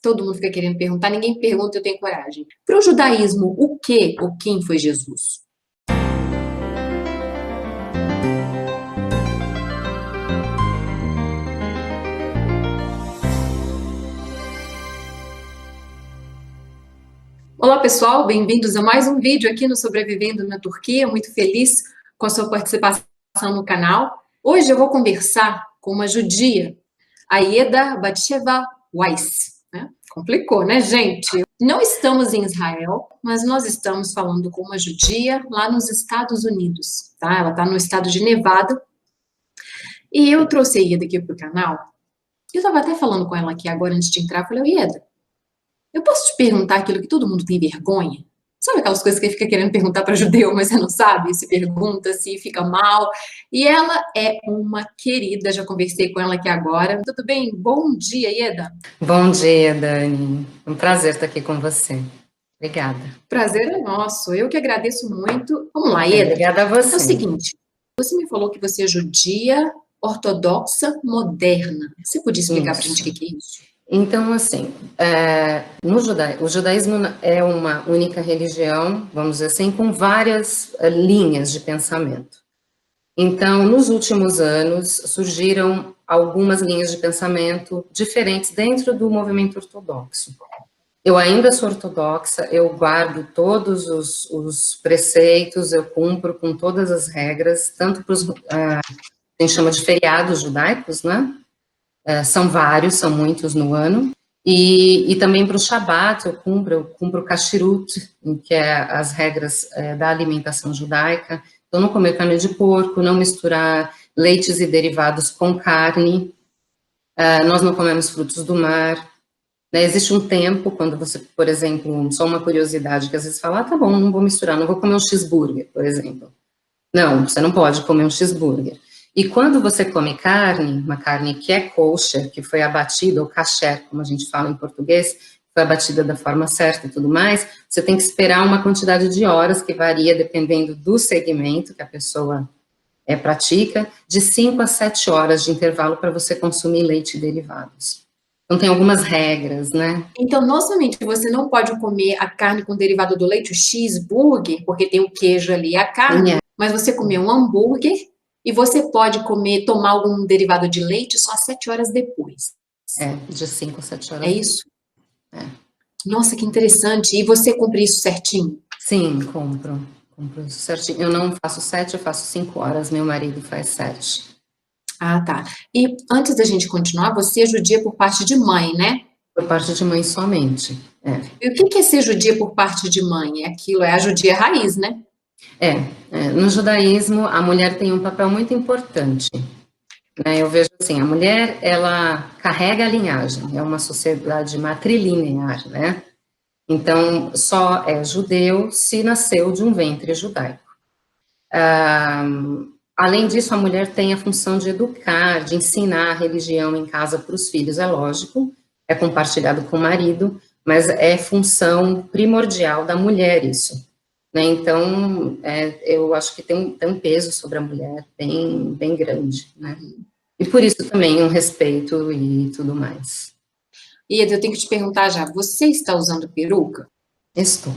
Todo mundo fica querendo perguntar, ninguém pergunta, eu tenho coragem. Para o judaísmo, o que ou quem foi Jesus? Olá pessoal, bem-vindos a mais um vídeo aqui no Sobrevivendo na Turquia. Muito feliz com a sua participação no canal. Hoje eu vou conversar com uma judia, Aida Batsheva Weiss. Complicou, né, gente? Não estamos em Israel, mas nós estamos falando com uma judia lá nos Estados Unidos, tá? Ela está no estado de Nevada. E eu trouxe a Ieda aqui para o canal. Eu estava até falando com ela aqui agora antes de entrar. Eu falei, Ieda, eu posso te perguntar aquilo que todo mundo tem vergonha? Sabe aquelas coisas que fica querendo perguntar para judeu, mas você não sabe? Se pergunta, se fica mal. E ela é uma querida, já conversei com ela aqui agora. Tudo bem? Bom dia, Ieda. Bom dia, Dani. Um prazer estar aqui com você. Obrigada. Prazer é nosso. Eu que agradeço muito. Vamos lá, Ieda. Obrigada a você. É o seguinte, você me falou que você é judia ortodoxa moderna. Você podia explicar para a gente o que é isso? Então, assim, o judaísmo é uma única religião, vamos dizer assim, com várias linhas de pensamento. Então, nos últimos anos, surgiram algumas linhas de pensamento diferentes dentro do movimento ortodoxo. Eu ainda sou ortodoxa, eu guardo todos os preceitos, eu cumpro com todas as regras, tanto para os, a gente chama de feriados judaicos, né? São vários, são muitos no ano, e também para o Shabat eu cumpro o Kashrut, que é as regras da alimentação judaica. Então, não comer carne de porco, não misturar leites e derivados com carne, nós não comemos frutos do mar. Existe um tempo, quando você, por exemplo, só uma curiosidade, que às vezes fala, tá bom, não vou misturar, não vou comer um cheeseburger, por exemplo. Não, você não pode comer um cheeseburger. E quando você come carne, uma carne que é kosher, que foi abatida, ou kasher, como a gente fala em português, foi abatida da forma certa e tudo mais, você tem que esperar uma quantidade de horas, que varia dependendo do segmento que a pessoa pratica, de 5 a 7 horas de intervalo para você consumir leite e derivados. Então, tem algumas regras, né? Então, não somente você não pode comer a carne com derivado do leite, o cheeseburger, porque tem o queijo ali e a carne, mas você comer um hambúrguer e você pode comer, tomar algum derivado de leite só 7 horas depois. De 5 a 7 horas. É isso? Nossa, que interessante. E você cumpre isso certinho? Sim, cumpro isso certinho. Eu não faço 7, eu faço 5 horas, meu marido faz 7. Ah, tá. E antes da gente continuar, você é judia por parte de mãe, né? Por parte de mãe somente. E o que é ser judia por parte de mãe? É a judia raiz, né? No judaísmo, a mulher tem um papel muito importante. Eu vejo assim, a mulher, ela carrega a linhagem, é uma sociedade matrilinear, né? Então, só é judeu se nasceu de um ventre judaico. Além disso, a mulher tem a função de educar, de ensinar a religião em casa para os filhos, é lógico, é compartilhado com o marido, mas é função primordial da mulher isso. Então, eu acho que tem um peso sobre a mulher bem grande, né? E por isso também um respeito e tudo mais. Ieda, eu tenho que te perguntar já, você está usando peruca? Estou.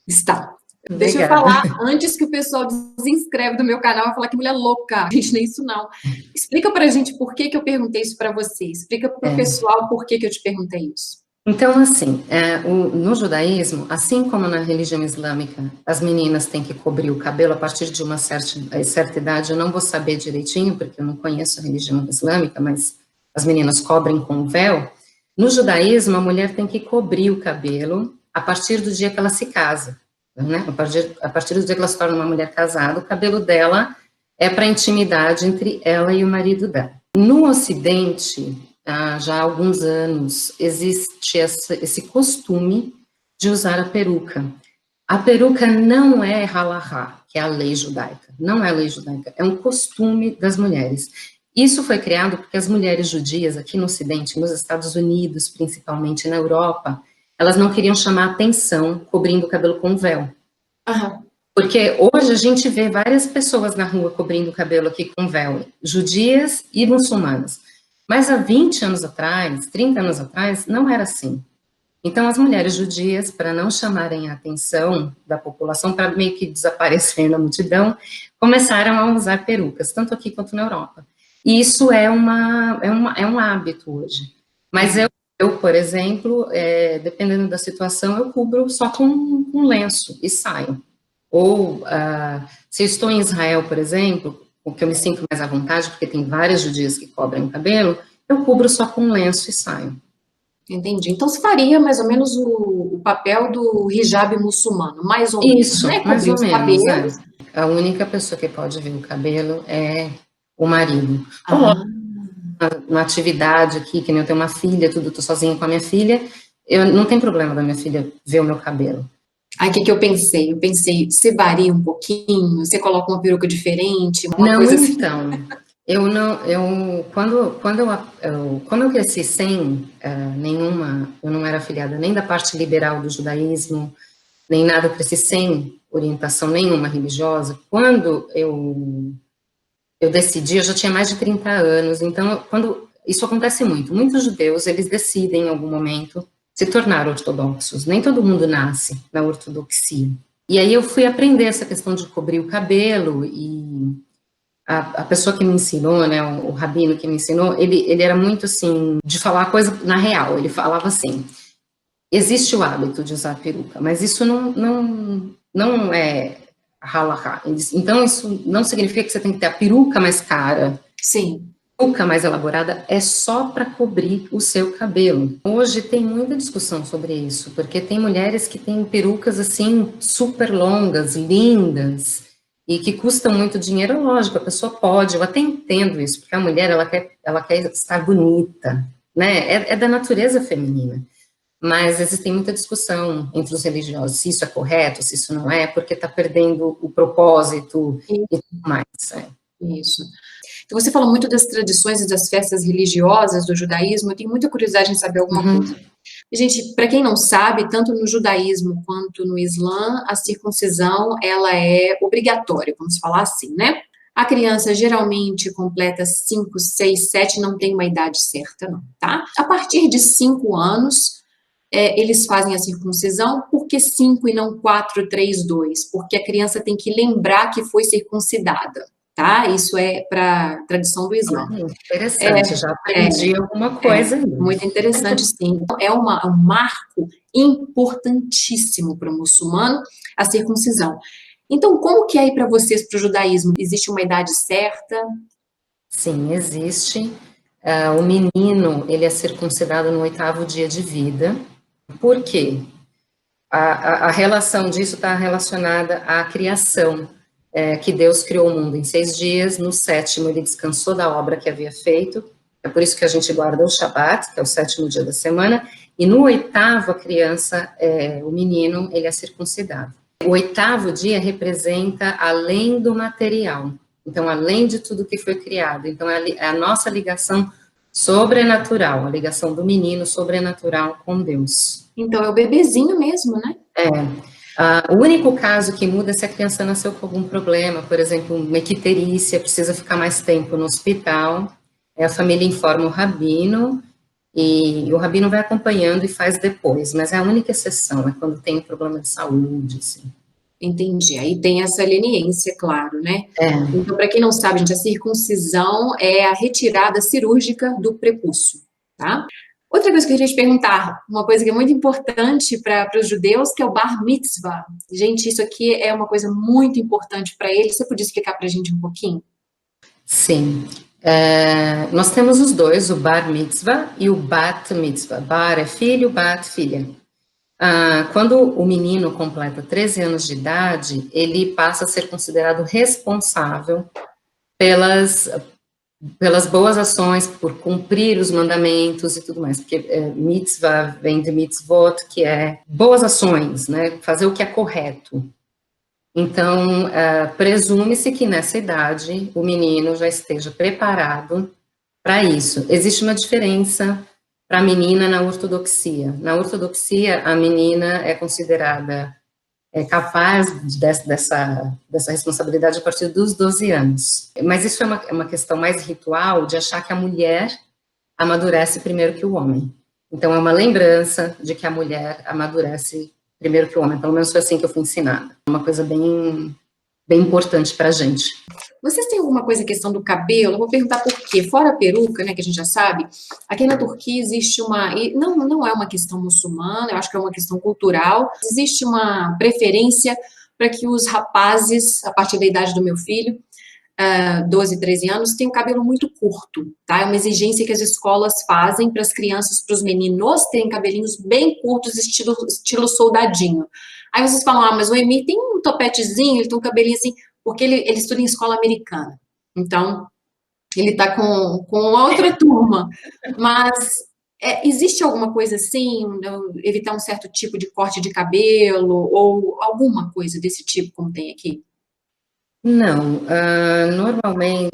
Está. Deixa eu falar, antes que o pessoal desinscreve do meu canal e falar que mulher louca. Gente, nem isso não. Explica pra gente por que eu perguntei isso pra você. Explica pro pessoal por que eu te perguntei isso. Então, assim, no judaísmo, assim como na religião islâmica, as meninas têm que cobrir o cabelo a partir de uma certa idade. Eu não vou saber direitinho, porque eu não conheço a religião islâmica, mas as meninas cobrem com véu. No judaísmo, a mulher tem que cobrir o cabelo a partir do dia que ela se casa, né? A partir do dia que ela se torna uma mulher casada, o cabelo dela é para intimidade entre ela e o marido dela. No Ocidente, já há alguns anos, existe esse costume de usar a peruca. A peruca não é halahá, que é a lei judaica, não é a lei judaica, é um costume das mulheres. Isso foi criado porque as mulheres judias aqui no Ocidente, nos Estados Unidos, principalmente na Europa, elas não queriam chamar atenção cobrindo o cabelo com véu. Porque hoje a gente vê várias pessoas na rua cobrindo o cabelo aqui com véu, judias e muçulmanas. Mas há 20 anos atrás, 30 anos atrás, não era assim. Então, as mulheres judias, para não chamarem a atenção da população, para meio que desaparecer na multidão, começaram a usar perucas, tanto aqui quanto na Europa. E isso é um hábito hoje. Mas eu por exemplo, dependendo da situação, eu cubro só com um lenço e saio. Ou, se eu estou em Israel, por exemplo, o que eu me sinto mais à vontade, porque tem várias judias que cobrem o cabelo, eu cubro só com um lenço e saio. Entendi. Então, se faria mais ou menos o papel do hijab muçulmano, mais ou menos, Isso, né? mais Cobrir ou os menos, é. cabelos. A única pessoa que pode ver o cabelo é o marido. Ou Ah, uma atividade aqui, que nem eu tenho uma filha, tudo, tô sozinha com a minha filha, eu não tem problema da minha filha ver o meu cabelo. aí o que que eu pensei? Eu pensei, você varia um pouquinho, você coloca uma peruca diferente, uma Não, coisa assim. então, eu não, como eu cresci sem nenhuma, eu não era afiliada nem da parte liberal do judaísmo, nem nada, eu cresci sem orientação nenhuma religiosa, quando eu decidi, eu já tinha mais de 30 anos, então, quando isso acontece muito, muitos judeus, eles decidem em algum momento se tornar ortodoxos, nem todo mundo nasce na ortodoxia. E aí eu fui aprender essa questão de cobrir o cabelo, e a pessoa que me ensinou, né, o rabino que me ensinou, ele era muito assim, de falar a coisa na real, ele falava assim, existe o hábito de usar peruca, mas isso não é halakha. Então, isso não significa que você tem que ter a peruca mais cara, Sim. a peruca mais elaborada, é só para cobrir o seu cabelo. Hoje tem muita discussão sobre isso, porque tem mulheres que têm perucas assim, super longas, lindas, e que custam muito dinheiro. Lógico, a pessoa pode, eu até entendo isso, porque a mulher, ela quer estar bonita, né? É da natureza feminina. Mas existem muita discussão entre os religiosos se isso é correto, se isso não é, porque está perdendo o propósito e tudo mais. Isso. Então, você falou muito das tradições e das festas religiosas do judaísmo, eu tenho muita curiosidade em saber alguma Uhum. coisa. Gente, para quem não sabe, tanto no judaísmo quanto no Islã, a circuncisão, ela é obrigatória, vamos falar assim, né? A criança geralmente completa 5, 6, 7, não tem uma idade certa, não, tá? A partir de 5 anos, eles fazem a circuncisão, por que 5 e não 4, 3, 2? Porque a criança tem que lembrar que foi circuncidada, tá? Isso é para tradição do Islã. Interessante, já É, aprendi alguma coisa aí. muito interessante, sim. É um marco importantíssimo para o muçulmano, a circuncisão. Então, como que é aí para vocês, para o judaísmo? Existe uma idade certa? Sim, existe. O menino, ele é circuncidado no 8º dia de vida. Por quê? A relação disso está relacionada à criação, que Deus criou o mundo em 6 dias, no 7º ele descansou da obra que havia feito, é por isso que a gente guarda o Shabat, que é o 7º dia da semana, e no 8º a criança, o menino, ele é circuncidado. O 8º dia representa além do material, então além de tudo que foi criado, então é a nossa ligação sobrenatural, a ligação do menino sobrenatural com Deus. Então, é o bebezinho mesmo, né? O único caso que muda é se a criança nasceu com algum problema, por exemplo, uma icterícia, precisa ficar mais tempo no hospital, a família informa o rabino, e o rabino vai acompanhando e faz depois, mas é a única exceção, é quando tem um problema de saúde, assim. Entendi. Aí tem essa leniência, claro, né? É, Então, para quem não sabe, gente, a circuncisão é a retirada cirúrgica do prepúcio, tá? Outra coisa que eu queria te perguntar, uma coisa que é muito importante para os judeus, que é o bar mitzvah. Gente, isso aqui é uma coisa muito importante para eles. Você podia explicar para a gente um pouquinho? sim. Nós temos os dois, o bar mitzvah e o bat mitzvah. Bar é filho, bat, filha. Quando o menino completa 13 anos de idade, ele passa a ser considerado responsável pelas boas ações, por cumprir os mandamentos e tudo mais, porque mitzvah vem de mitzvot, que é boas ações, né, fazer o que é correto. Então, presume-se que nessa idade o menino já esteja preparado para isso. Existe uma diferença para a menina na ortodoxia. Na ortodoxia, a menina é considerada capaz dessa responsabilidade a partir dos 12 anos. Mas isso é uma questão mais ritual, de achar que a mulher amadurece primeiro que o homem. Então, é uma lembrança de que a mulher amadurece primeiro que o homem. Pelo menos foi assim que eu fui ensinada. Uma coisa bem importante pra gente. Vocês têm alguma coisa, questão do cabelo? Eu vou perguntar por quê. Fora a peruca, né, que a gente já sabe, aqui na Turquia existe e não é uma questão muçulmana, eu acho que é uma questão cultural. Existe uma preferência para que os rapazes, a partir da idade do meu filho, 12, 13 anos, tenham cabelo muito curto, tá? É uma exigência que as escolas fazem para as crianças, para os meninos, terem cabelinhos bem curtos, estilo soldadinho. Aí vocês falam, mas o Emir tem um topetezinho, ele tem um cabelinho assim, porque ele estuda em escola americana. Então, ele está com outra turma. Mas existe alguma coisa assim, evitar um certo tipo de corte de cabelo, ou alguma coisa desse tipo, como tem aqui? Não, normalmente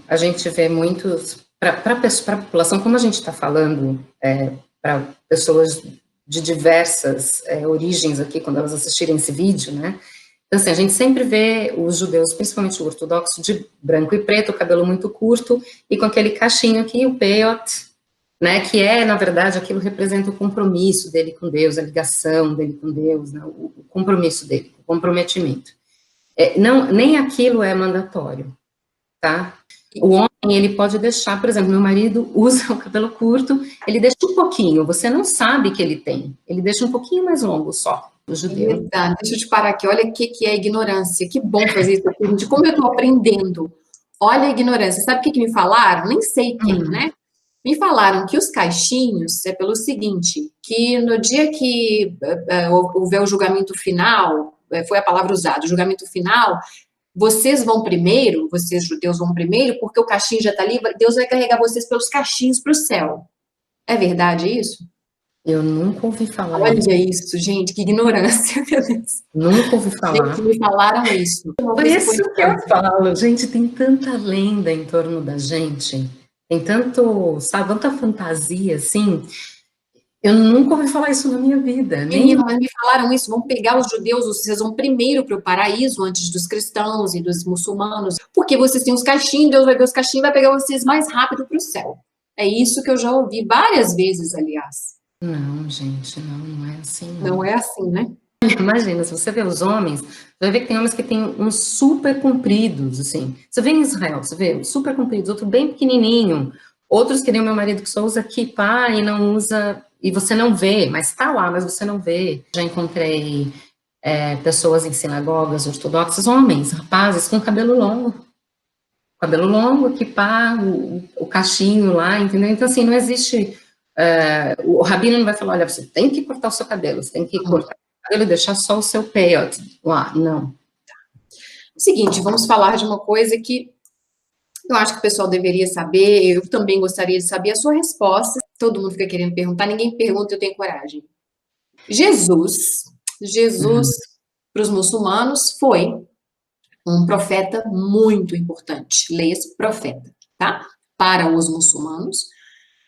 a gente vê muitos, para a população, como a gente está falando, para pessoas de diversas origens aqui, quando elas assistirem esse vídeo, né? Então, assim, a gente sempre vê os judeus, principalmente o ortodoxo, de branco e preto, o cabelo muito curto, e com aquele cachinho aqui, o peyot, né, que na verdade, aquilo representa o compromisso dele com Deus, a ligação dele com Deus, né, o compromisso dele, o comprometimento. Nem aquilo é mandatório, tá? O homem, ele pode deixar, por exemplo, meu marido usa o cabelo curto, ele deixa um pouquinho, você não sabe que ele deixa um pouquinho mais longo só, o judeu. Deixa eu te parar aqui, olha o que é ignorância, que bom fazer isso aqui, gente, como eu estou aprendendo. Olha a ignorância, sabe o que me falaram? Nem sei quem, né? Me falaram que os caixinhos é pelo seguinte, que no dia que houver o julgamento final, foi a palavra usada, o julgamento final, vocês vão primeiro, vocês judeus vão primeiro, porque o caixinho já está ali, Deus vai carregar vocês pelos caixinhos para o céu. É verdade isso? Eu nunca ouvi falar Olha isso. isso, gente, que ignorância, meu Deus. Nunca ouvi falar. Gente, me falaram isso. Por isso que eu falo, gente, tem tanta lenda em torno da gente, tem tanto, sabe, tanta fantasia, assim, eu nunca ouvi falar isso na minha vida. Menina, mas me falaram isso, vão pegar os judeus, vocês vão primeiro para o paraíso, antes dos cristãos e dos muçulmanos, porque vocês têm os caixinhos, Deus vai ver os caixinhos e vai pegar vocês mais rápido para o céu. É isso que eu já ouvi várias vezes, aliás. Não, gente, não é assim, não. Não é assim, né? Imagina, se você vê os homens, você vai ver que tem homens que têm uns super compridos, assim. Você vê em Israel, você vê super compridos, outro bem pequenininho, outros que nem o meu marido que só usa kippah e não usa, e você não vê, mas tá lá, mas você não vê. Já encontrei pessoas em sinagogas ortodoxas, homens, rapazes com cabelo longo, kippah, o cachinho lá, entendeu? Então, assim, não existe, o rabino não vai falar, olha, você tem que cortar o seu cabelo, você tem que cortar ele deixar só o seu peyot lá, não. Seguinte, vamos falar de uma coisa que eu acho que o pessoal deveria saber, eu também gostaria de saber a sua resposta. Todo mundo fica querendo perguntar, ninguém pergunta, eu tenho coragem. Jesus, para os muçulmanos, foi um profeta muito importante. Leia-se profeta, tá? Para os muçulmanos.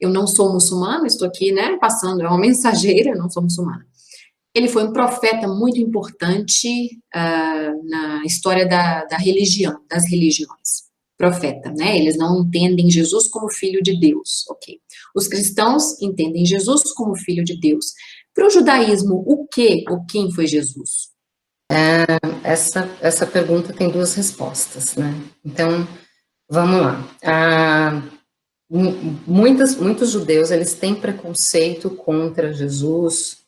Eu não sou muçulmana, estou aqui, né, passando, é uma mensageira, eu não sou muçulmana. Ele foi um profeta muito importante na história da religião, das religiões. Profeta, né? Eles não entendem Jesus como filho de Deus, ok? Os cristãos entendem Jesus como filho de Deus. Para o judaísmo, o que ou quem foi Jesus? Essa pergunta tem duas respostas, né? Então, vamos lá. Muitos judeus, eles têm preconceito contra Jesus,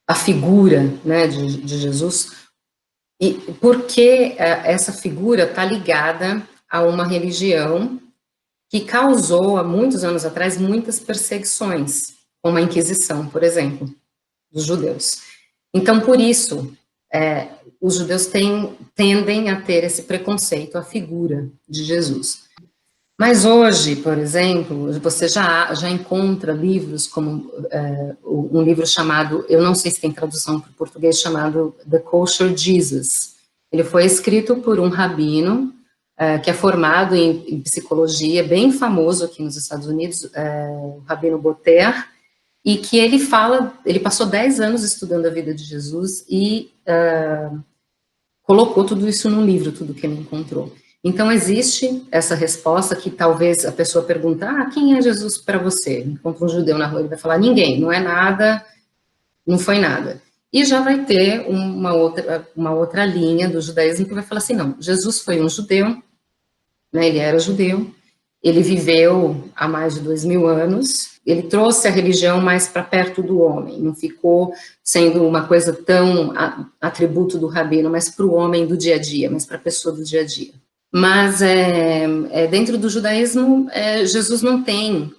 a figura, né, de Jesus, e porque essa figura está ligada a uma religião que causou, há muitos anos atrás, muitas perseguições, como a Inquisição, por exemplo, dos judeus. Então, por isso, os judeus tendem a ter esse preconceito à figura de Jesus. Mas hoje, por exemplo, você já encontra livros como um livro chamado, eu não sei se tem tradução para o português, chamado The Kosher Jesus. Ele foi escrito por um rabino que é formado em psicologia, bem famoso aqui nos Estados Unidos, o Rabino Boter, e que ele passou 10 anos estudando a vida de Jesus e colocou tudo isso num livro, tudo que ele encontrou. Então, existe essa resposta que talvez a pessoa pergunta, quem é Jesus para você? Enquanto um judeu na rua, ele vai falar, ninguém, não é nada, não foi nada. E já vai ter uma outra linha do judaísmo que vai falar assim, não, Jesus foi um judeu, né, ele era judeu, ele viveu há mais de 2000 anos, ele trouxe a religião mais para perto do homem, não ficou sendo uma coisa tão atributo do rabino, mas para o homem do dia a dia, mas para a pessoa do dia a dia. Mas dentro do judaísmo, Jesus não tem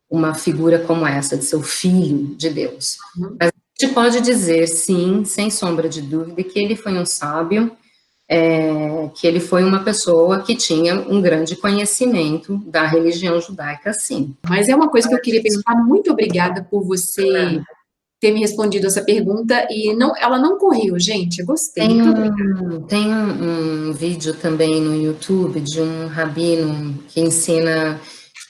uma figura como essa, de ser o filho de Deus. Mas a gente pode dizer, sim, sem sombra de dúvida, que ele foi um sábio, que ele foi uma pessoa que tinha um grande conhecimento da religião judaica, sim. Mas é uma coisa que eu queria perguntar, muito obrigada por você ter me respondido essa pergunta, e ela não correu, gente, eu gostei, muito obrigada. Tem um vídeo também no YouTube de um rabino que ensina,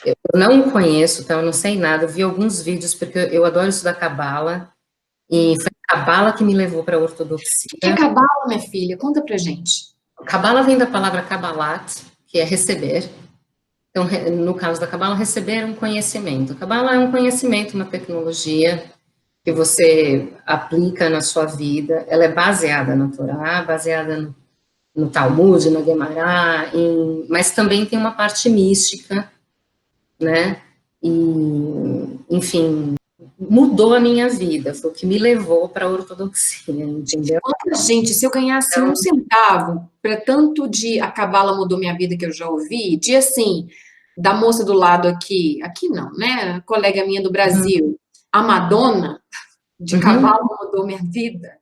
eu não conheço, tá, eu não sei nada, eu vi alguns vídeos porque eu adoro estudar Cabala, e foi a Cabala que me levou para a ortodoxia. O que é Cabala, minha filha? Conta pra gente. Cabala vem da palavra Kabbalat, que é receber. Então, no caso da Cabala, receber é um conhecimento. Cabala é um conhecimento, uma tecnologia que você aplica na sua vida. Ela é baseada na Torá, baseada no Talmud, na Guemará, mas também tem uma parte mística, né? E, enfim, mudou a minha vida, foi o que me levou para a ortodoxia, entendeu? Gente, se eu ganhasse um centavo para tanto de a Cabala mudou minha vida que eu já ouvi, de assim, da moça do lado aqui não, né? A colega minha do Brasil, a Madonna, de Cabala mudou minha vida.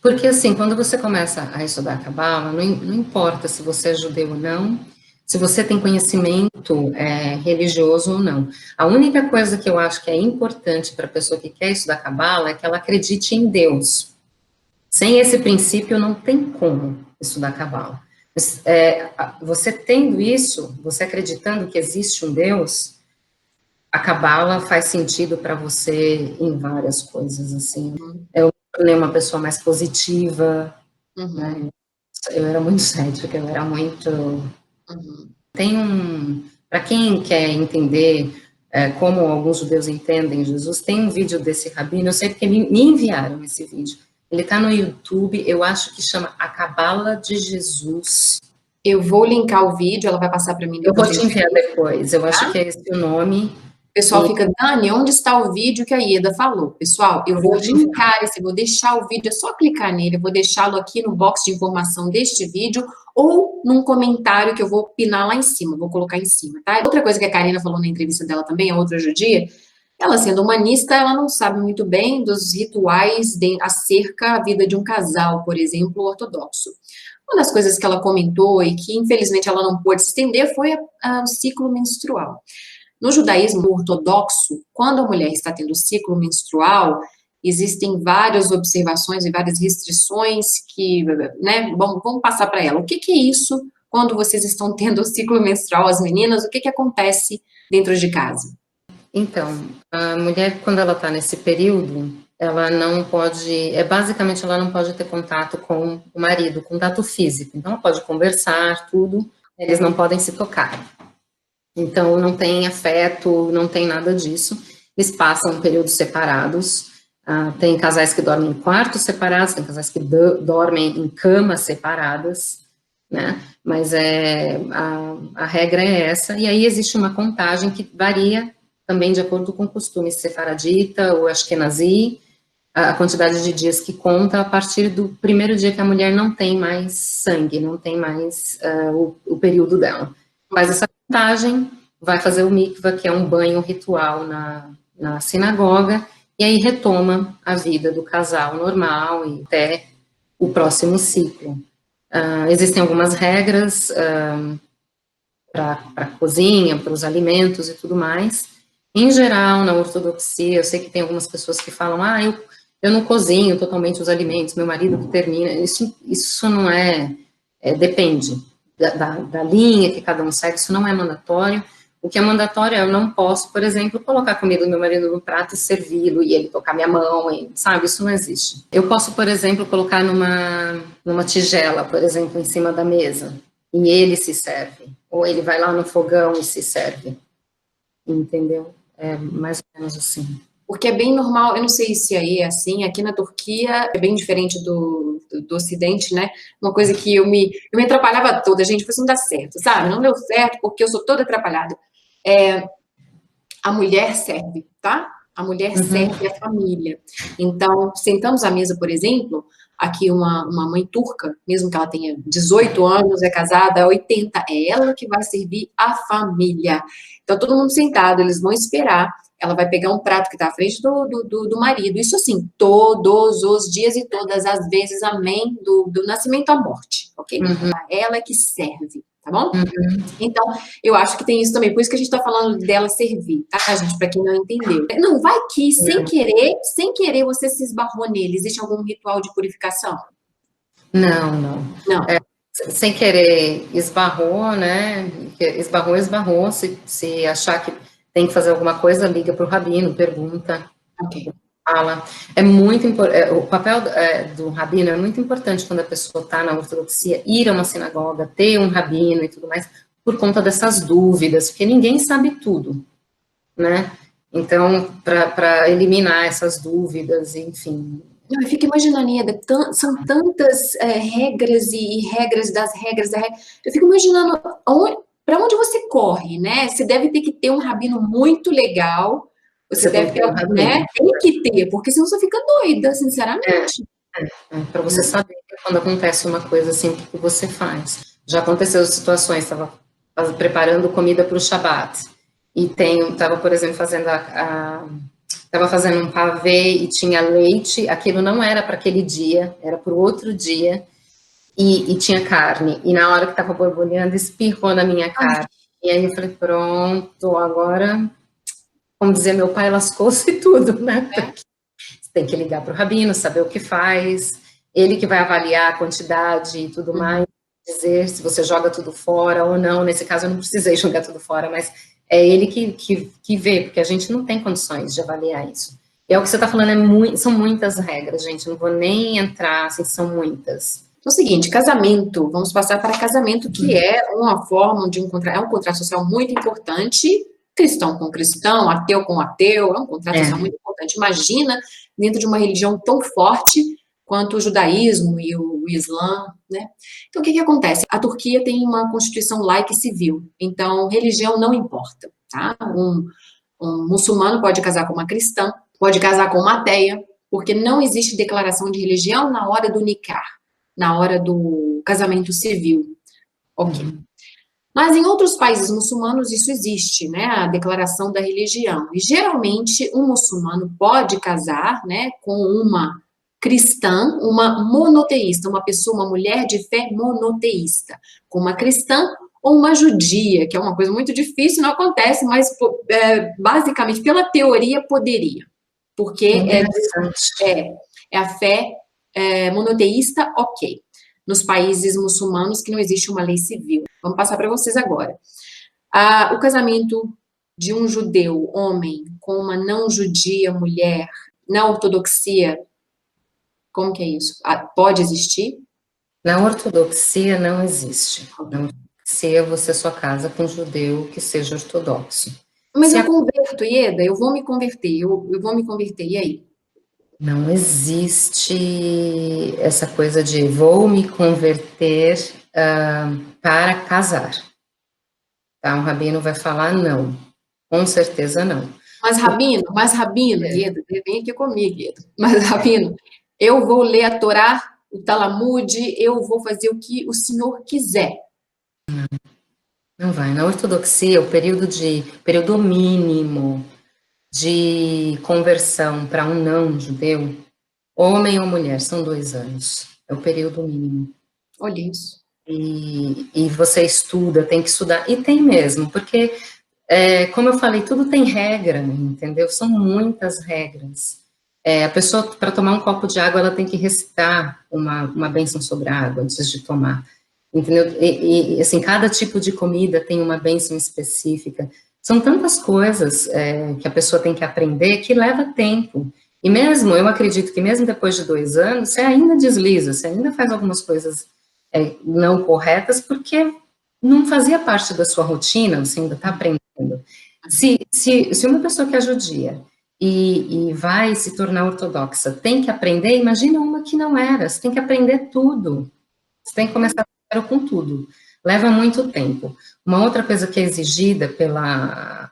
Porque assim, quando você começa a estudar Cabala, não importa se você é judeu ou não, se você tem conhecimento religioso ou não. A única coisa que eu acho que é importante para a pessoa que quer estudar Cabala é que ela acredite em Deus. Sem esse princípio, não tem como estudar Cabala. Você tendo isso, você acreditando que existe um Deus, a Cabala faz sentido para você em várias coisas, assim. Eu me tornei uma pessoa mais positiva, né? Eu era muito cética, eu era muito... Para quem quer entender como alguns judeus entendem Jesus, tem um vídeo desse rabino, eu sei porque me enviaram esse vídeo. Ele está no YouTube, eu acho que chama A Cabala de Jesus. Eu vou linkar o vídeo, ela vai passar para mim Eu depois. vou te enviar depois, eu acho que é esse o nome. O pessoal fica, Dani, onde está o vídeo que a Ieda falou? Pessoal, eu vou linkar esse, vou deixar o vídeo, é só clicar nele, eu vou deixá-lo aqui no box de informação deste vídeo, ou num comentário que eu vou pinar lá em cima, vou colocar em cima, tá? Outra coisa que a Karina falou na entrevista dela também, a outra judia, ela sendo humanista, ela não sabe muito bem dos rituais acerca da vida de um casal, por exemplo, ortodoxo. Uma das coisas que ela comentou e que, infelizmente, ela não pôde se estender foi o ciclo menstrual. No judaísmo ortodoxo, quando a mulher está tendo ciclo menstrual, existem várias observações e várias restrições que, né, vamos passar para ela. O que é isso quando vocês estão tendo o ciclo menstrual, as meninas? O que acontece dentro de casa? Então, a mulher, quando ela está nesse período, ela não pode, basicamente ela não pode ter contato com o marido, contato físico. Então, ela pode conversar, tudo, eles não podem se tocar. Então, não tem afeto, não tem nada disso. Eles passam períodos separados. Tem casais que dormem em quartos separados, tem casais que dormem em camas separadas, né? Mas a regra é essa. E aí existe uma contagem que varia também de acordo com o costume sefaradita ou ashkenazi, a quantidade de dias que conta a partir do primeiro dia que a mulher não tem mais sangue, não tem mais o período dela. Faz essa contagem, vai fazer o mikvah, que é um banho ritual na sinagoga, e aí retoma a vida do casal normal e até o próximo ciclo. Existem algumas regras para a cozinha, para os alimentos e tudo mais. Em geral, na ortodoxia, eu sei que tem algumas pessoas que falam, eu não cozinho totalmente os alimentos, meu marido que termina. Isso não depende da linha que cada um segue, isso não é mandatório. O que é mandatório é eu não posso, por exemplo, colocar comida do meu marido no prato e servi-lo e ele tocar minha mão, sabe? Isso não existe. Eu posso, por exemplo, colocar numa tigela, por exemplo, em cima da mesa e ele se serve, ou ele vai lá no fogão e se serve, entendeu? É mais ou menos assim. Porque é bem normal, eu não sei se aí é assim, aqui na Turquia é bem diferente do Ocidente, né? Uma coisa que eu me atrapalhava toda, gente, isso não dá certo, sabe? Não deu certo porque eu sou toda atrapalhada. A mulher serve, tá? A mulher serve a família. Então, sentamos à mesa, por exemplo, aqui uma mãe turca, mesmo que ela tenha 18 anos, é casada, 80, é ela que vai servir a família. Então, todo mundo sentado, eles vão esperar, ela vai pegar um prato que está à frente do marido. Isso assim, todos os dias e todas as vezes, amém, do nascimento à morte, ok? É ela que serve, tá bom? Então, eu acho que tem isso também, por isso que a gente está falando dela servir, tá, gente? Para quem não entendeu. Não, vai que, sem querer, você se esbarrou nele. Existe algum ritual de purificação? Não, não. Não. Sem querer, esbarrou, né? Esbarrou. Se achar que tem que fazer alguma coisa, liga para o rabino, pergunta, Ok. fala. É muito importante. O papel do rabino é muito importante quando a pessoa está na ortodoxia, ir a uma sinagoga, ter um rabino e tudo mais, por conta dessas dúvidas, porque ninguém sabe tudo, né? Então, para eliminar essas dúvidas, enfim. Não, eu fico imaginando, Ieda, são tantas regras e regras das regras da regra. Eu fico imaginando para onde você corre, né? Você deve ter que ter um rabino muito legal. Você Tem deve que ter, ter um rabino. né? Tem que ter, porque senão você fica doida, sinceramente. Para você saber quando acontece uma coisa assim, o que você faz. Já aconteceu situações, estava preparando comida para o Shabat, e estava, por exemplo, estava fazendo um pavê e tinha leite, aquilo não era para aquele dia, era para o outro dia, e tinha carne, e na hora que estava borbulhando, espirrou na minha cara. E aí eu falei, pronto, agora, como dizer, meu pai lascou-se tudo, né? Você tem que ligar para o rabino, saber o que faz, ele que vai avaliar a quantidade e tudo mais, dizer se você joga tudo fora ou não. Nesse caso, eu não precisei jogar tudo fora, mas é ele que vê, porque a gente não tem condições de avaliar isso. E é o que você está falando, são muitas regras, gente, não vou nem entrar, assim, são muitas. Então, é o seguinte, casamento, vamos passar para casamento, que é uma forma de é um contrato social muito importante, cristão com cristão, ateu com ateu, é um contrato social muito importante. Imagina, dentro de uma religião tão forte quanto o judaísmo e o Islã, né? Então, o que acontece? A Turquia tem uma constituição laica e civil, então religião não importa, tá? Um muçulmano pode casar com uma cristã, pode casar com uma ateia, porque não existe declaração de religião na hora do nikah, na hora do casamento civil. Ok. Mas em outros países muçulmanos isso existe, né? A declaração da religião. E geralmente um muçulmano pode casar, né, com uma cristã, uma monoteísta, uma pessoa, uma mulher de fé monoteísta, com uma cristã ou uma judia, que é uma coisa muito difícil, não acontece, mas basicamente, pela teoria, poderia. Porque é a fé monoteísta, ok. Nos países muçulmanos que não existe uma lei civil. Vamos passar para vocês agora. O casamento de um judeu, homem, com uma não judia, mulher, na ortodoxia, como que é isso? Pode existir? Na ortodoxia não existe. Na ortodoxia você só casa com um judeu que seja ortodoxo. Mas eu converto, Ieda, eu vou me converter, eu vou me converter, e aí? Não existe essa coisa de vou me converter para casar. Tá? Um rabino vai falar não. Com certeza não. Mas Rabino, Ieda, vem aqui comigo, Ieda. Mas, Rabino, eu vou ler a Torá, o Talmud, eu vou fazer o que o senhor quiser. Não vai. Na ortodoxia, o período mínimo de conversão para um não judeu, homem ou mulher, são 2 anos. É o período mínimo. Olha isso. E você estuda, tem que estudar. E tem mesmo, porque, como eu falei, tudo tem regra, entendeu? São muitas regras. A pessoa, para tomar um copo de água, ela tem que recitar uma bênção sobre a água antes de tomar. Entendeu? E assim, cada tipo de comida tem uma bênção específica. São tantas coisas que a pessoa tem que aprender que leva tempo. E mesmo, eu acredito que mesmo depois de 2 anos, você ainda desliza, você ainda faz algumas coisas não corretas, porque não fazia parte da sua rotina, você ainda está aprendendo. Se uma pessoa que é judia e vai se tornar ortodoxa tem que aprender, imagina uma que não era, você tem que aprender tudo. Você tem que começar com tudo. Leva muito tempo. Uma outra coisa que é exigida pela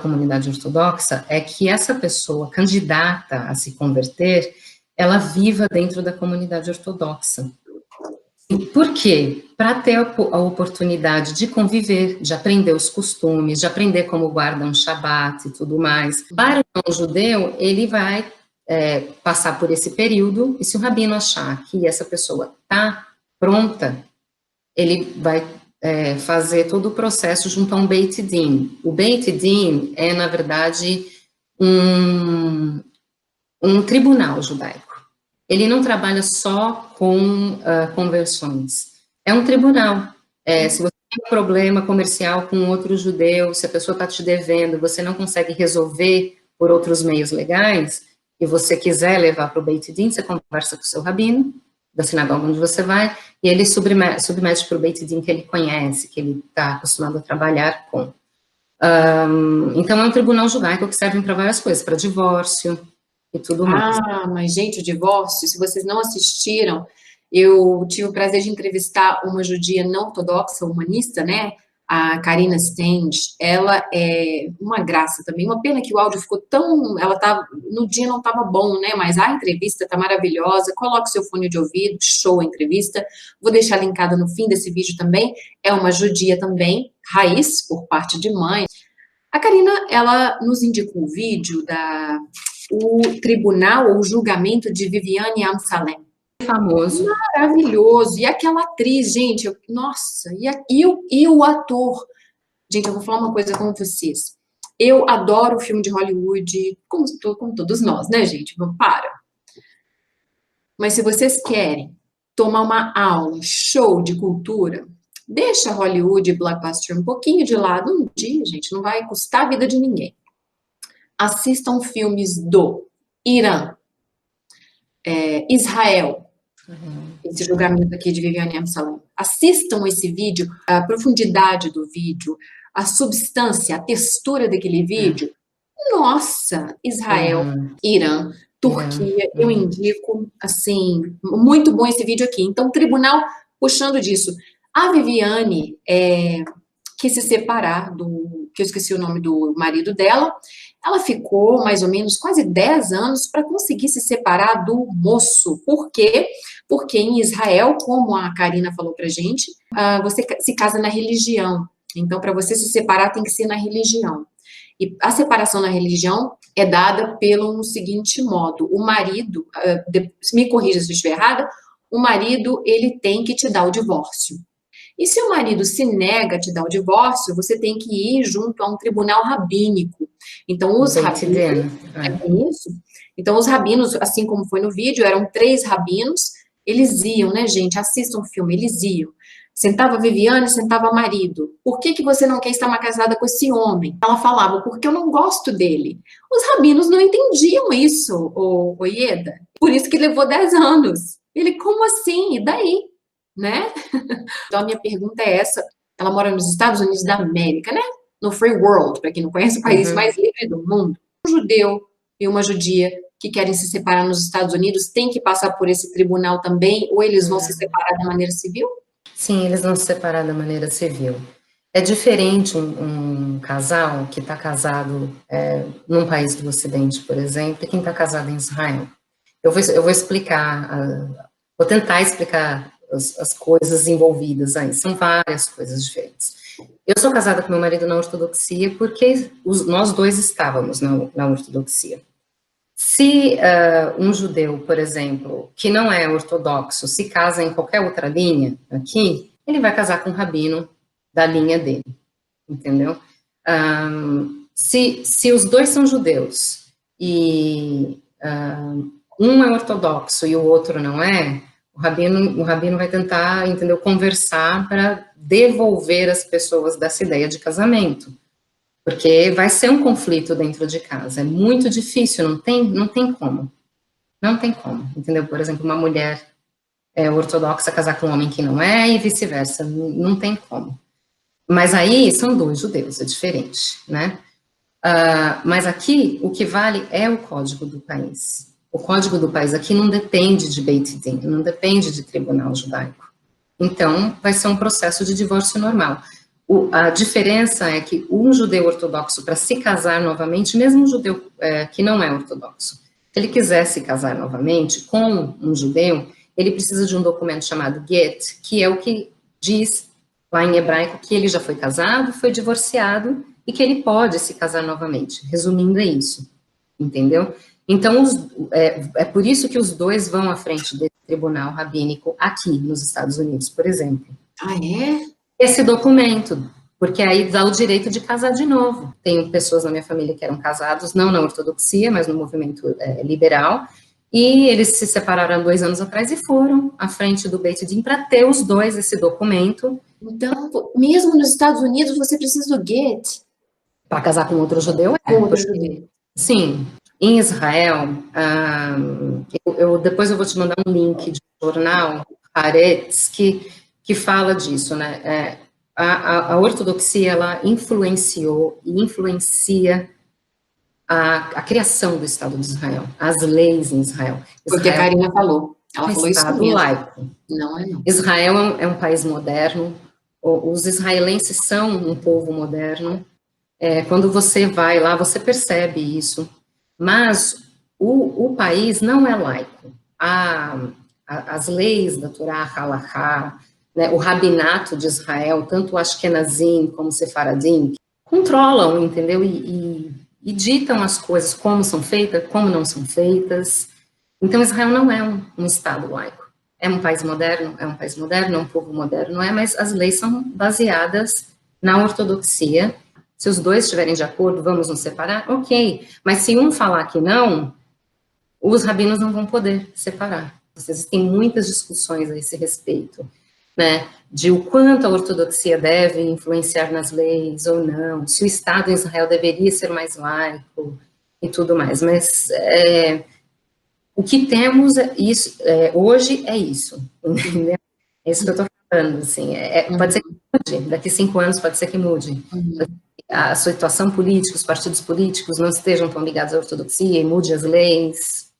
comunidade ortodoxa é que essa pessoa candidata a se converter, ela viva dentro da comunidade ortodoxa. Por quê? Para ter a oportunidade de conviver, de aprender os costumes, de aprender como guarda um Shabat e tudo mais. Para o não-judeu, ele vai passar por esse período, e se o rabino achar que essa pessoa está pronta, ele vai fazer todo o processo junto a um Beit Din. O Beit Din é, na verdade, um tribunal judaico. Ele não trabalha só com conversões. É um tribunal. Se você tem um problema comercial com outro judeu, se a pessoa está te devendo, você não consegue resolver por outros meios legais, e você quiser levar para o Beit Din, você conversa com o seu rabino, da sinagoga onde você vai, e ele submete para o Beit Din que ele conhece, que ele está acostumado a trabalhar com. Então, é um tribunal judaico que serve para várias coisas, para divórcio e tudo mais. Mas, gente, o divórcio, se vocês não assistiram, eu tive o prazer de entrevistar uma judia não ortodoxa, humanista, né? A Karina Stend. Ela é uma graça também. Uma pena que o áudio ficou tão... no dia não estava bom, né? Mas a entrevista está maravilhosa. Coloque seu fone de ouvido, show a entrevista. Vou deixar linkada no fim desse vídeo também. É uma judia também, raiz, por parte de mãe. A Karina, ela nos indicou o vídeo o tribunal ou julgamento de Viviane Amsalem. Famoso. Maravilhoso. E aquela atriz, gente, nossa, e o ator. Gente, eu vou falar uma coisa com vocês. Eu adoro o filme de Hollywood, como todos nós, né, gente? Para. Mas se vocês querem tomar uma aula, show de cultura, deixa Hollywood e Blockbuster um pouquinho de lado um dia, gente, não vai custar a vida de ninguém. Assistam filmes do Irã, Israel, esse julgamento aqui de Viviane Amsalem. Assistam esse vídeo, a profundidade do vídeo, a substância, a textura daquele vídeo. Nossa, Israel, Irã, Turquia, eu indico, assim, muito bom esse vídeo aqui. Então, o tribunal, puxando disso, a Viviane quis se separar que eu esqueci o nome do marido dela. Ela ficou mais ou menos quase 10 anos para conseguir se separar do moço. Por quê? Porque em Israel, como a Karina falou pra gente, você se casa na religião. Então, para você se separar, tem que ser na religião. E a separação na religião é dada pelo seguinte modo: o marido, me corrija se eu estiver errada, o marido, ele tem que te dar o divórcio. E se o marido se nega a te dar o divórcio, você tem que ir junto a um tribunal rabínico. Então, os rabinos... isso. Então, os rabinos, assim como foi no vídeo, eram 3 rabinos, eles iam, né, gente? Assistam o filme, eles iam. Sentava a Viviane, sentava o marido. Por que você não quer estar mais casada com esse homem? Ela falava, porque eu não gosto dele. Os rabinos não entendiam isso, o Ieda. Por isso que levou 10 anos. Ele, como assim? E daí? Né? Então, a minha pergunta é essa. Ela mora nos Estados Unidos da América, né? No Free World, para quem não conhece, o país mais livre do mundo. Um judeu e uma judia que querem se separar nos Estados Unidos têm que passar por esse tribunal também, ou eles vão se separar da maneira civil? Sim, eles vão se separar da maneira civil. É diferente um casal que está casado num país do Ocidente, por exemplo, e quem está casado em Israel. Eu vou explicar, vou tentar explicar as coisas envolvidas aí. São várias coisas diferentes. Eu sou casada com meu marido na ortodoxia porque nós dois estávamos na ortodoxia. Se um judeu, por exemplo, que não é ortodoxo, se casa em qualquer outra linha aqui, ele vai casar com um rabino da linha dele, entendeu? Se os dois são judeus e um é ortodoxo e o outro não é, o rabino vai tentar, entendeu, conversar para devolver as pessoas dessa ideia de casamento, porque vai ser um conflito dentro de casa, é muito difícil, não tem como, entendeu? Por exemplo, uma mulher ortodoxa casar com um homem que não é e vice-versa, não tem como. Mas aí são dois judeus, é diferente, né? Mas aqui, o que vale é o código do país. O código do país aqui não depende de Beit Din, não depende de tribunal judaico. Então, vai ser um processo de divórcio normal. A diferença é que um judeu ortodoxo, para se casar novamente, mesmo um judeu que não é ortodoxo, se ele quiser se casar novamente com um judeu, ele precisa de um documento chamado get, que é o que diz lá em hebraico que ele já foi casado, foi divorciado e que ele pode se casar novamente. Resumindo, é isso, entendeu? Então, é por isso que os dois vão à frente desse tribunal rabínico aqui nos Estados Unidos, por exemplo. Ah, é? Esse documento, porque aí dá o direito de casar de novo. Tenho pessoas na minha família que eram casados, não na ortodoxia, mas no movimento liberal, e eles se separaram 2 anos atrás e foram à frente do Beit Din para ter os dois esse documento. Então, mesmo nos Estados Unidos, você precisa do get? Para casar com outro judeu, Com outro judeu. Sim. Em Israel, depois eu vou te mandar um link de um jornal, Haaretz, que fala disso, né? A ortodoxia, ela influenciou e influencia a criação do Estado de Israel, as leis em Israel. Porque a Karina falou. Ela falou isso Estado mesmo. laico. Não é não. Israel é um país moderno, os israelenses são um povo moderno. Quando você vai lá, você percebe isso. Mas o país não é laico. As leis da Torá, Halachá, né, o rabinato de Israel, tanto o Ashkenazim como o Sefaradim, controlam, entendeu? E ditam as coisas, como são feitas, como não são feitas. Então, Israel não é um Estado laico. É um país moderno, é um povo moderno, mas as leis são baseadas na ortodoxia. Se os dois estiverem de acordo, vamos nos separar? Ok. Mas se um falar que não, os rabinos não vão poder separar. Existem muitas discussões a esse respeito, né? De o quanto a ortodoxia deve influenciar nas leis ou não, se o Estado em Israel deveria ser mais laico e tudo mais. Mas o que temos hoje é isso, entendeu? É isso que eu estou falando, assim. Pode ser que mude, daqui 5 anos pode ser que mude. A situação política, os partidos políticos não estejam tão ligados à ortodoxia e mude as leis.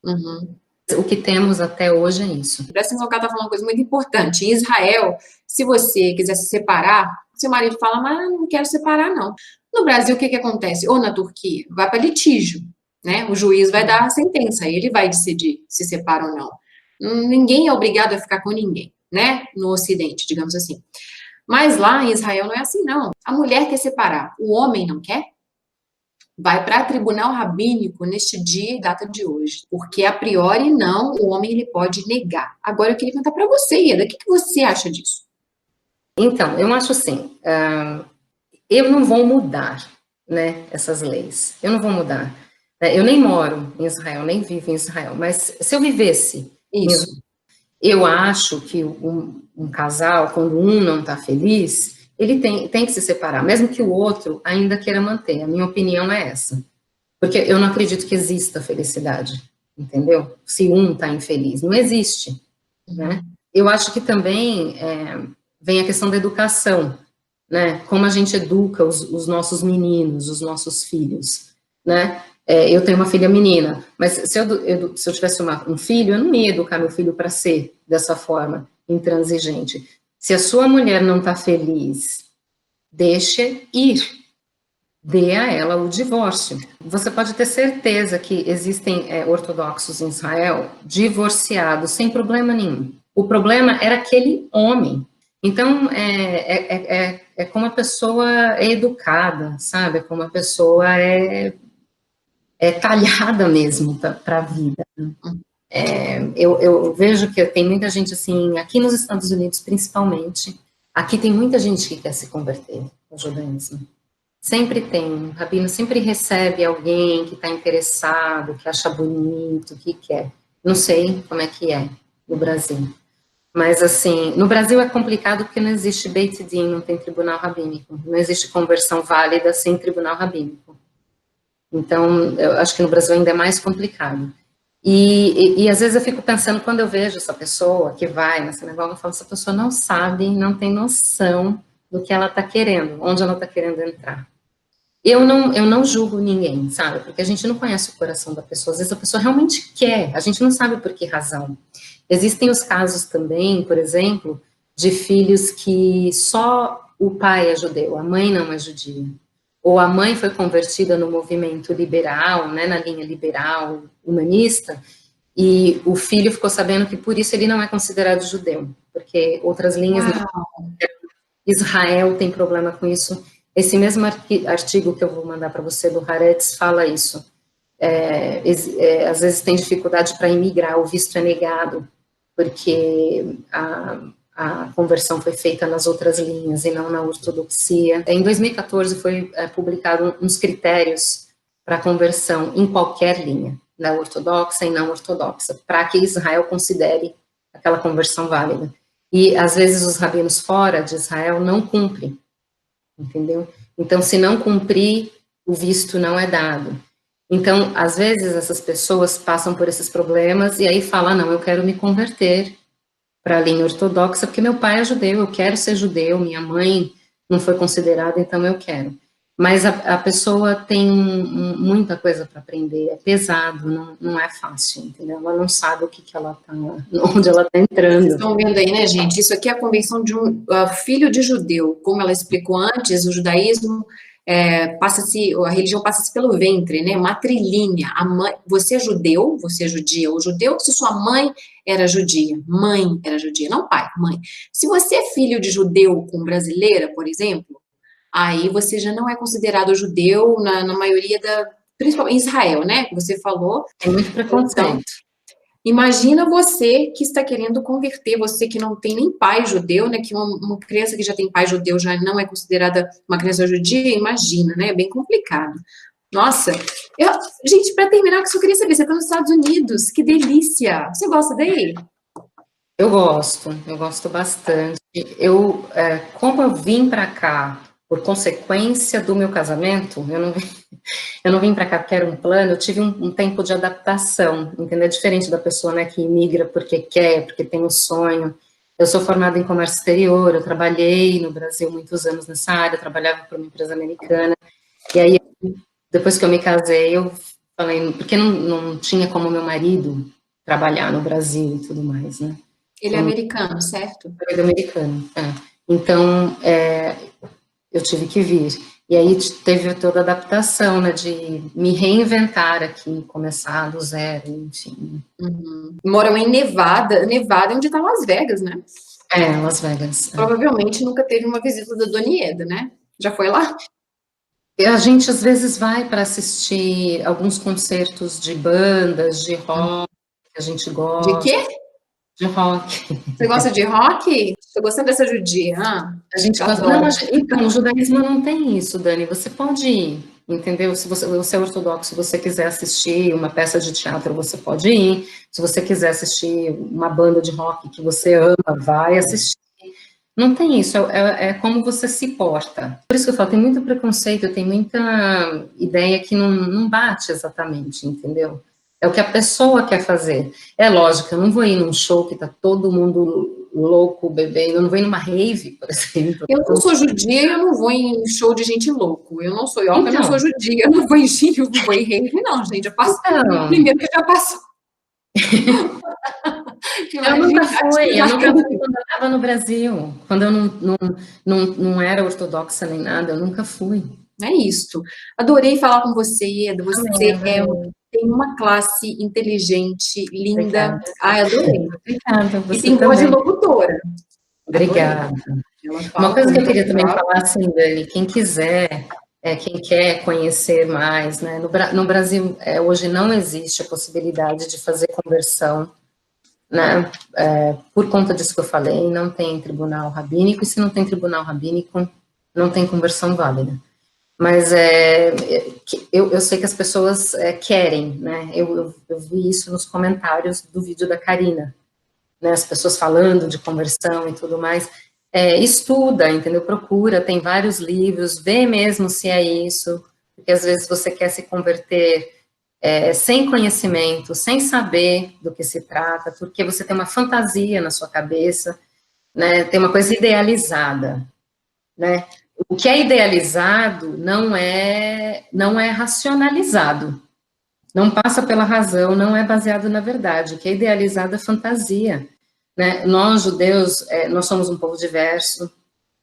O que temos até hoje é isso. O Brasil está falando uma coisa muito importante. Em Israel, se você quiser se separar, seu marido fala, mas não quero separar, não. No Brasil, o que acontece? Ou na Turquia, vai para litígio, né? O juiz vai dar a sentença, ele vai decidir se separa ou não. Ninguém é obrigado a ficar com ninguém, né? No Ocidente, digamos assim. Mas lá em Israel não é assim, não. A mulher quer separar, o homem não quer? Vai para tribunal rabínico neste dia e data de hoje, porque a priori não, o homem ele pode negar. Agora eu queria perguntar para você, Ieda, o que você acha disso? Então, eu acho assim, eu não vou mudar, né, essas leis, eu não vou mudar. Eu nem moro em Israel, nem vivo em Israel, mas se eu vivesse Isso. Eu acho que um casal, quando um não está feliz, ele tem que se separar, mesmo que o outro ainda queira manter. A minha opinião é essa. Porque eu não acredito que exista felicidade, entendeu? Se um está infeliz. Não existe, né? Eu acho que também vem a questão da educação, né? Como a gente educa os nossos meninos, os nossos filhos, né? Eu tenho uma filha menina, mas se eu tivesse um filho, eu não ia educar meu filho para ser dessa forma, intransigente. Se a sua mulher não está feliz, deixe ir, dê a ela o divórcio. Você pode ter certeza que existem ortodoxos em Israel divorciados sem problema nenhum. O problema era aquele homem. Então, é como a pessoa é educada, sabe? É como a pessoa é talhada mesmo para a vida. Eu vejo que tem muita gente assim, aqui nos Estados Unidos principalmente, aqui tem muita gente que quer se converter ao judaísmo. Sempre tem, o rabino sempre recebe alguém que está interessado, que acha bonito, que quer. Não sei como é que é no Brasil. Mas assim, no Brasil é complicado porque não existe Beit Din, não tem tribunal rabínico. Não existe conversão válida sem tribunal rabínico. Então, eu acho que no Brasil ainda é mais complicado. E às vezes eu fico pensando, quando eu vejo essa pessoa que vai na sinagoga, eu falo, essa pessoa não sabe, não tem noção do que ela está querendo, onde ela está querendo entrar. Eu não julgo ninguém, sabe? Porque a gente não conhece o coração da pessoa. Às vezes a pessoa realmente quer, a gente não sabe por que razão. Existem os casos também, por exemplo, de filhos que só o pai é judeu, a mãe não é judia. Ou a mãe foi convertida no movimento liberal, né, na linha liberal, humanista, e o filho ficou sabendo que por isso ele não é considerado judeu, porque outras linhas, Israel tem problema com isso. Esse mesmo artigo que eu vou mandar para você do Haaretz fala isso. Às vezes tem dificuldade para imigrar, o visto é negado, porque a conversão foi feita nas outras linhas e não na ortodoxia. Em 2014 foi publicado uns critérios para conversão em qualquer linha, na ortodoxa e não ortodoxa, para que Israel considere aquela conversão válida. E às vezes os rabinos fora de Israel não cumprem, entendeu? Então, se não cumprir, o visto não é dado. Então, às vezes essas pessoas passam por esses problemas e aí falam, não, eu quero me converter para a linha ortodoxa, porque meu pai é judeu, eu quero ser judeu, minha mãe não foi considerada, então eu quero. Mas a pessoa tem muita coisa para aprender, é pesado, não é fácil, entendeu? Ela não sabe o que ela tá, onde ela está entrando. Vocês estão vendo aí, né, gente? Isso aqui é a convenção de um filho de judeu. Como ela explicou antes, o judaísmo a religião passa-se pelo ventre, né? Matrilinear. A mãe, você é judeu, você é judia. O judeu, se sua mãe era judia, mãe era judia, não pai, mãe. Se você é filho de judeu com brasileira, por exemplo, aí você já não é considerado judeu na maioria principalmente em Israel, né? Que você falou. Tem muito preconceito. Então, imagina você que está querendo converter, você que não tem nem pai judeu, né? Que uma criança que já tem pai judeu já não é considerada uma criança judia, imagina, né? É bem complicado. Nossa, gente, para terminar, eu só queria saber, você está nos Estados Unidos, que delícia! Você gosta daí? Eu gosto bastante. Como eu vim para cá por consequência do meu casamento, eu não vim para cá porque era um plano, eu tive um tempo de adaptação, entendeu? É diferente da pessoa, né, que imigra porque quer, porque tem um sonho. Eu sou formada em comércio exterior, eu trabalhei no Brasil muitos anos nessa área, trabalhava para uma empresa americana, e aí, depois que eu me casei, eu falei, porque não tinha como meu marido trabalhar no Brasil e tudo mais, né? Ele é americano, certo? Ele é americano, Então, eu tive que vir. E aí teve toda a adaptação, né, de me reinventar aqui, começar do zero, enfim. Uhum. Moram em Nevada. Nevada é onde está Las Vegas, né? Las Vegas. Provavelmente nunca teve uma visita da Dona Ieda, né? Já foi lá? A gente às vezes vai para assistir alguns concertos de bandas, de rock, que a gente gosta. De quê? De rock. Você gosta de rock? Tô gostando dessa judia. A gente gosta. Não, então, o judaísmo não tem isso, Dani. Você pode ir, entendeu? Se você é ortodoxo, se você quiser assistir uma peça de teatro, você pode ir. Se você quiser assistir uma banda de rock que você ama, vai assistir. Não tem isso, é como você se porta. Por isso que eu falo, tem muito preconceito, tem muita ideia que não bate exatamente, entendeu? É o que a pessoa quer fazer. É lógico, eu não vou ir num show que tá todo mundo louco, bebendo, eu não vou ir numa rave, por exemplo. Eu não sou judia e eu não vou em show de gente louco. Eu não sou ioca, Então, eu não sou judia, eu não vou em giro, eu não vou em rave, não, gente. Eu passo primeiro que já passou. Eu nunca fui quando eu estava no Brasil, quando eu não era ortodoxa nem nada, eu nunca fui. É isso. Adorei falar com você, Eda. Você tem uma classe inteligente, linda. Obrigada. Adorei. Obrigada. E tem voz de locutora. Obrigada. Uma coisa que eu queria também falar, assim, Dani, quem quiser, quem quer conhecer mais, né? No Brasil, hoje não existe a possibilidade de fazer conversão, né? Por conta disso que eu falei, não tem tribunal rabínico, e se não tem tribunal rabínico, não tem conversão válida. Mas eu sei que as pessoas querem, né? Eu vi isso nos comentários do vídeo da Karina, né? As pessoas falando de conversão e tudo mais. Estuda, entendeu? Procura, tem vários livros, vê mesmo se é isso, porque às vezes você quer se converter sem conhecimento, sem saber do que se trata, porque você tem uma fantasia na sua cabeça, né? Tem uma coisa idealizada. né? O que é idealizado não é racionalizado, não passa pela razão, não é baseado na verdade. O que é idealizado é fantasia, né? Nós, judeus, nós somos um povo diverso,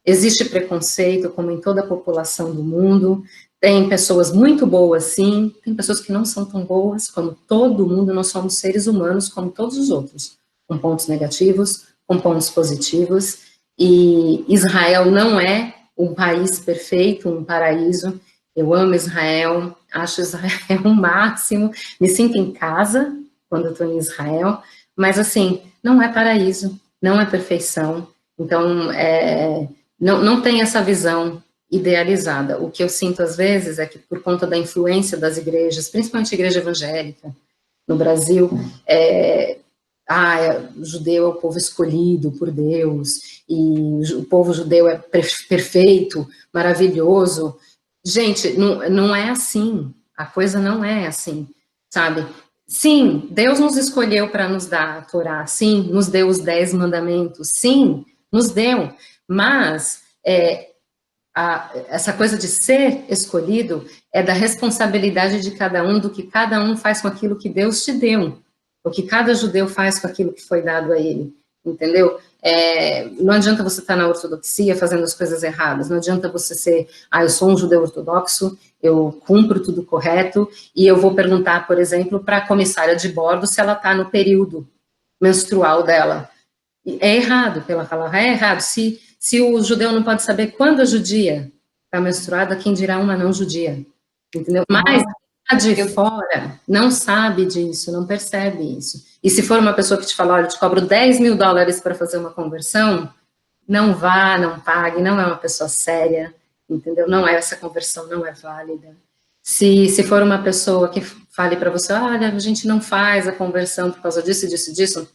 existe preconceito, como em toda a população do mundo, tem pessoas muito boas, sim, tem pessoas que não são tão boas, como todo mundo, nós somos seres humanos, como todos os outros, com pontos negativos, com pontos positivos, e Israel não é um país perfeito, um paraíso. Eu amo Israel, acho Israel o máximo, me sinto em casa quando eu estou em Israel, mas assim, não é paraíso, não é perfeição, então não tem essa visão idealizada. O que eu sinto às vezes é que por conta da influência das igrejas, principalmente a igreja evangélica no Brasil, o judeu é o povo escolhido por Deus, e o povo judeu é perfeito, maravilhoso. Gente, não é assim, a coisa não é assim, sabe? Sim, Deus nos escolheu para nos dar a Torá, sim, nos deu os 10 mandamentos, sim, nos deu, mas essa coisa de ser escolhido é da responsabilidade de cada um, do que cada um faz com aquilo que Deus te deu, o que cada judeu faz com aquilo que foi dado a ele, entendeu? Não adianta você estar na ortodoxia fazendo as coisas erradas, não adianta você ser, eu sou um judeu ortodoxo, eu cumpro tudo correto, e eu vou perguntar, por exemplo, para a comissária de bordo se ela está no período menstrual dela. É errado, pela palavra, é errado. Se o judeu não pode saber quando a judia está menstruada, quem dirá uma não judia, entendeu? Mas a de fora não sabe disso, não percebe isso. E se for uma pessoa que te fala, olha, eu te cobro $10.000 para fazer uma conversão, não vá, não pague, não é uma pessoa séria, entendeu? Não é, essa conversão não é válida. Se for uma pessoa que fale para você, olha, a gente não faz a conversão por causa disso, disso, disso,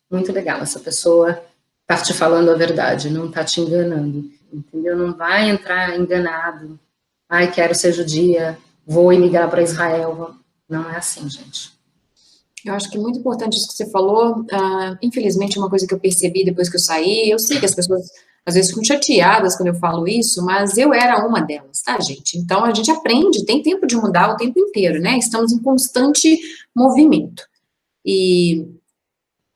muito legal, essa pessoa está te falando a verdade, não está te enganando, entendeu? Não vai entrar enganado, quero ser judia, vou emigrar para Israel, não é assim, gente. Eu acho que é muito importante isso que você falou, infelizmente uma coisa que eu percebi depois que eu saí, eu sei que as pessoas às vezes ficam chateadas quando eu falo isso, mas eu era uma delas, tá, gente? Então a gente aprende, tem tempo de mudar o tempo inteiro, né? Estamos em constante movimento. E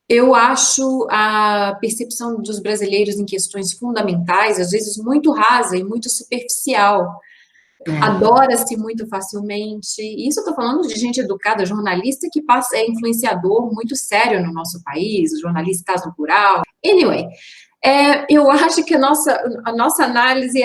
eu acho a percepção dos brasileiros em questões fundamentais, às vezes, muito rasa e muito superficial. Adora-se muito facilmente. Isso eu estou falando de gente educada, jornalista que é influenciador muito sério no nosso país, jornalista caso plural. Anyway, eu acho que a nossa análise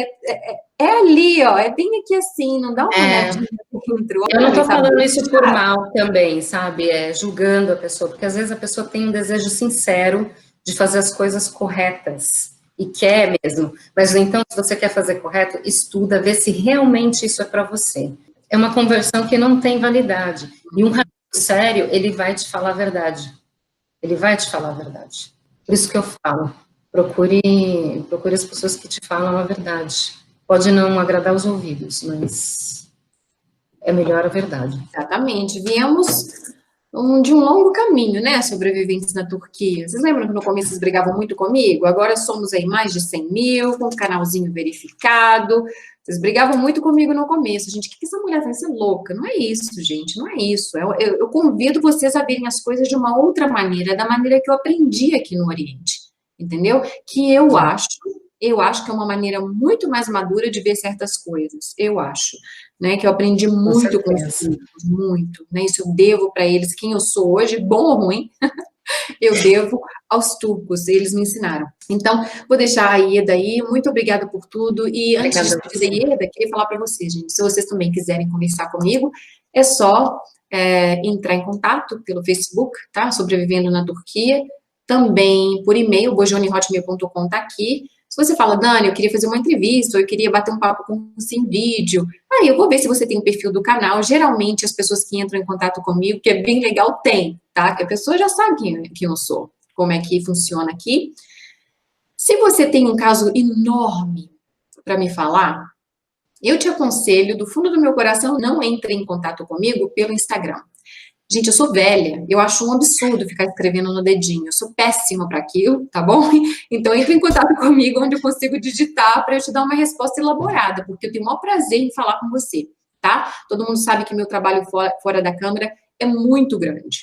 é ali, ó, é bem aqui assim, não dá uma olhadinha dentro. Eu não estou falando isso por mal também, sabe? Julgando a pessoa, porque às vezes a pessoa tem um desejo sincero de fazer as coisas corretas, e quer mesmo, mas então, se você quer fazer correto, estuda, vê se realmente isso é para você. É uma conversão que não tem validade, e um rabino sério, ele vai te falar a verdade. Ele vai te falar a verdade. Por isso que eu falo, procure as pessoas que te falam a verdade. Pode não agradar os ouvidos, mas é melhor a verdade. Exatamente. Viemos de um longo caminho, né, sobreviventes na Turquia. Vocês lembram que no começo vocês brigavam muito comigo? Agora somos aí mais de 100 mil, com o canalzinho verificado. Vocês brigavam muito comigo no começo. Gente, o que essa mulher vai ser louca? Não é isso, gente, não é isso. Eu convido vocês a verem as coisas de uma outra maneira, da maneira que eu aprendi aqui no Oriente, entendeu? Que eu acho que é uma maneira muito mais madura de ver certas coisas, eu acho, né, que eu aprendi muito com os turcos, muito, né, isso eu devo para eles, quem eu sou hoje, bom ou ruim, eu devo aos turcos, eles me ensinaram. Então, vou deixar a Ieda aí, muito obrigada por tudo, e antes de despedir da Ieda, queria falar para vocês, gente, se vocês também quiserem conversar comigo, é só entrar em contato pelo Facebook, tá, Sobrevivendo na Turquia, também por e-mail, bojone@hotmail.com tá aqui. Se você fala, Dani, eu queria fazer uma entrevista, ou eu queria bater um papo com você em vídeo, aí eu vou ver se você tem um perfil do canal. Geralmente, as pessoas que entram em contato comigo, que é bem legal, tem, tá? Que a pessoa já sabe quem eu sou, como é que funciona aqui. Se você tem um caso enorme para me falar, eu te aconselho, do fundo do meu coração, não entre em contato comigo pelo Instagram. Gente, eu sou velha, eu acho um absurdo ficar escrevendo no dedinho, eu sou péssima para aquilo, tá bom? Então, entre em contato comigo, onde eu consigo digitar para eu te dar uma resposta elaborada, porque eu tenho o maior prazer em falar com você, tá? Todo mundo sabe que meu trabalho fora da câmera é muito grande.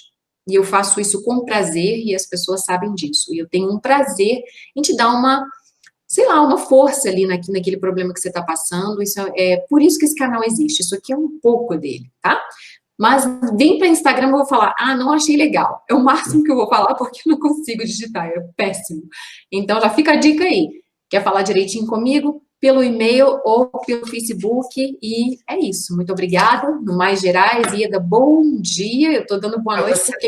E eu faço isso com prazer e as pessoas sabem disso. E eu tenho um prazer em te dar uma, sei lá, uma força ali naquele problema que você está passando. Isso é por isso que esse canal existe. Isso aqui é um pouco dele, tá? Mas vem para Instagram e eu vou falar, não achei legal. É o máximo que eu vou falar porque eu não consigo digitar, é péssimo. Então já fica a dica aí. Quer falar direitinho comigo? Pelo e-mail ou pelo Facebook, e é isso. Muito obrigada. No Mais Gerais, Ieda, bom dia. Eu estou dando boa noite, porque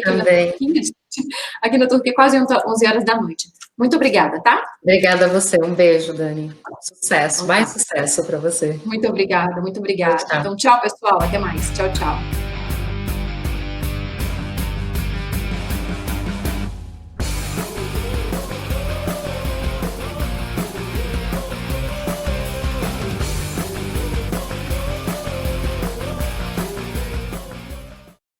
aqui na Turquia é quase 11 horas da noite. Muito obrigada, tá? Obrigada a você. Um beijo, Dani. Sucesso, mais sucesso para você. Muito obrigada, muito obrigada. Tchau. Então, tchau, pessoal. Até mais. Tchau, tchau.